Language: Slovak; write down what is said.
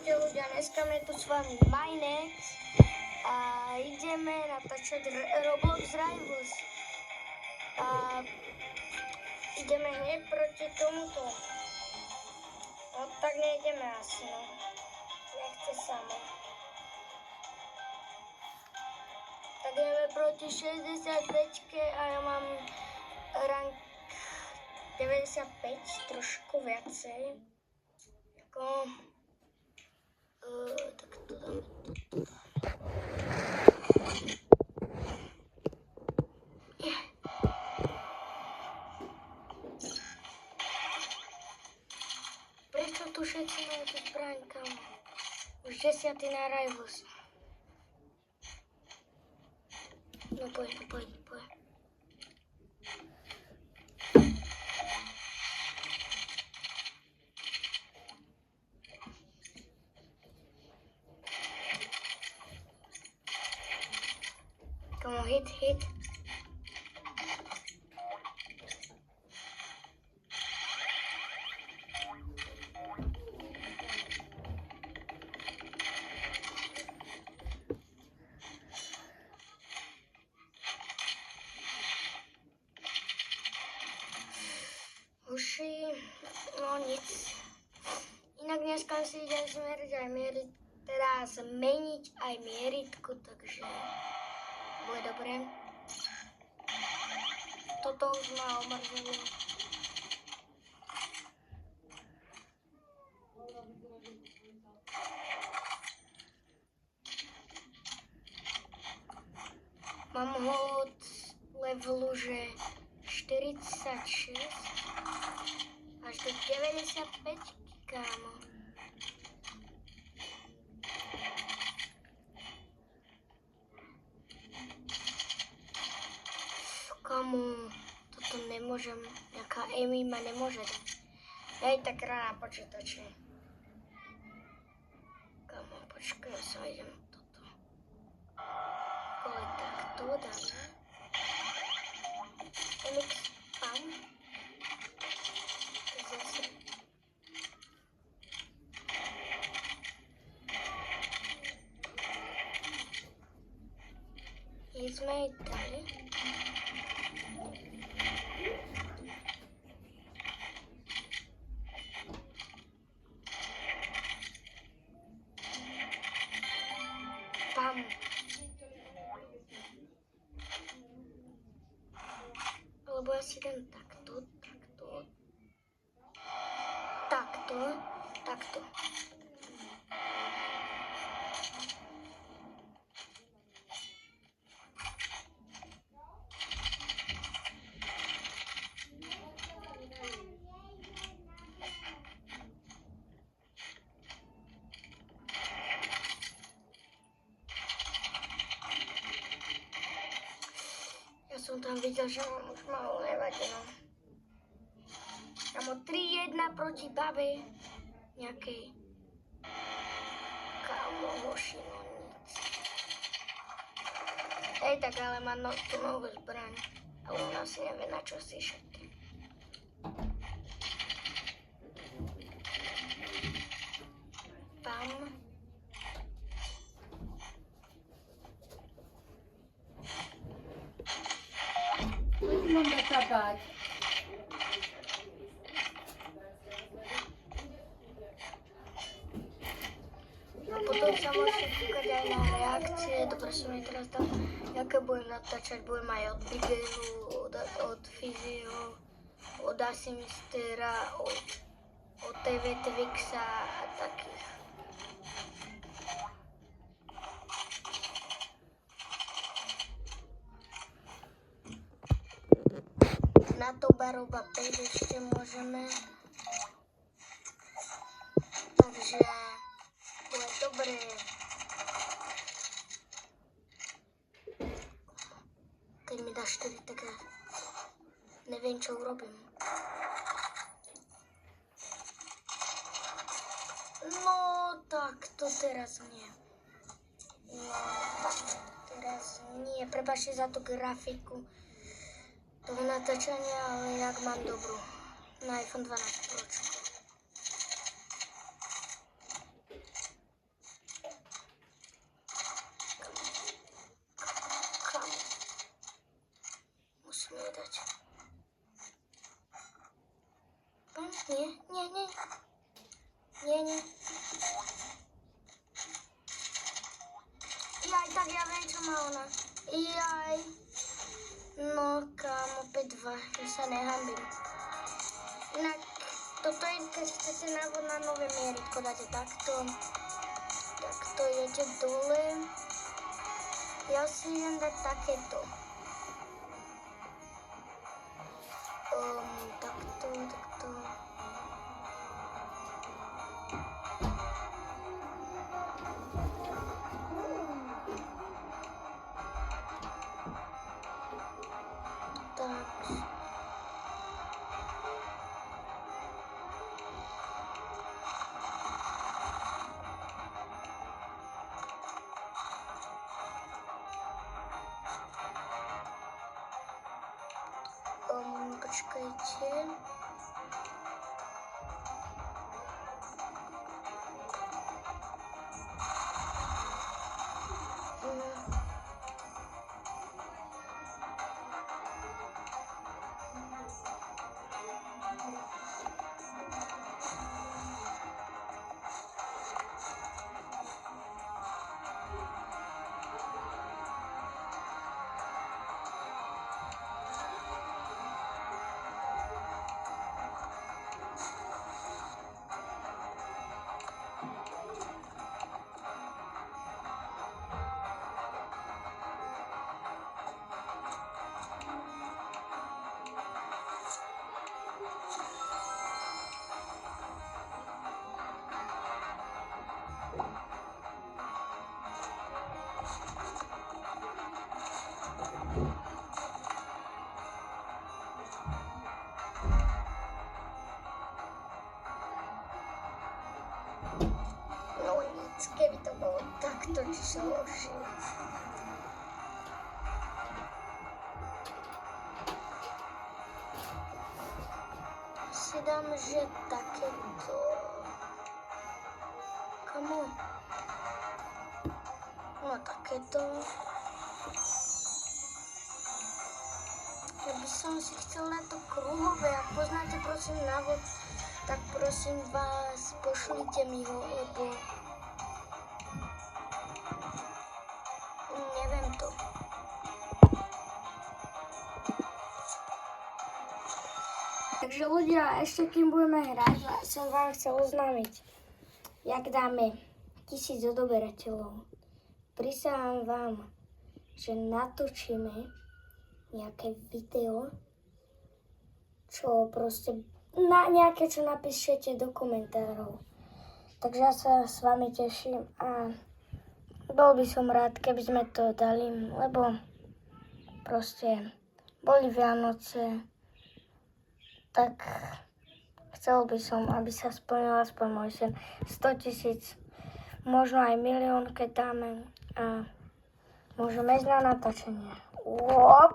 Čaute ľudia, dneska je tu s vami Minex a ideme natáčať Roblox Rivals a ideme hneď proti tomuto. No tak nejdeme asi, no. Nechce samo. Tak ideme proti 65 a ja mám rank 95, trošku viacej. Ako... tak to dáme toto. Prečo tu všetci majú tú zbraň, kamo? Už 10. na Rivals. No poď. Come on, hit. Uši, no nic. Inak dneska si idem zmeriť aj mieriť, teda zmeniť aj mieritku, takže bude dobré. Toto už ma omrzelo. Mám ho od levelu, že 46 až do 95, kámo. Kamu, toto nemôžem, nejaká Amy ma nemôže dať. Ja je tak rána počítače. Kamu, počkaj, ja sa idem toto. Ale tak to dáme. MX spam. Zase. Sme jej dali. Pam. Alebo ja si dám takto. Ja som tam videl, že mám už malo nevadí, no. Kámo, 3-1 proti babe nejakej. Kámo, hoši, no nic. Hej, tak ale má tú novú zbraň. Ale on asi nevie, na čo si šetrí. Pam. Mám zakapať. A potom sa môžete kúkať aj na reakcie. Dobre som mi teraz dal, aké budem natáčať. Budem aj od Bigelu, od Fyzio, od Asimistera, od TV Twixa a takých. Na to Baroba 5 ešte môžeme. Takže bude dobré. Keď mi dá 4, tak neviem, čo urobím. No, tak to teraz nie. Prepáčte za tú grafiku. toho natáčania, ale inak mám dobrú. Na iPhone 12 Pro. má ona. Jaj. No kámo, opäť 2, že sa nehambím. Inak, toto je, keď chcete návod na nové mieritko, dáte takto. Takto idete dole. Ja si idem dať takéto. Takto. Tak. Počkajte. No nic, keby to bolo takto číslo. Si dám, že takéto. Come on. No takéto. Ja by som si chcel na to kruhové. Ak poznáte prosím návod, tak prosím vás, pošlite mi ho, lebo neviem to. Takže ľudia, ešte kým budeme hrať, som vám chcel oznámiť, jak dáme 1000 odoberateľov. Prisahám vám, že natočíme nejaké video, čo proste nejaké, čo napíšete do komentárov. Takže ja sa s vami teším a bol by som rád, keby sme to dali, lebo proste boli Vianoce, tak chcel by som, aby sa splnil aspoň môj sen 100 000, možno aj 1 000 000, keď dáme a môžeme ísť na natáčanie.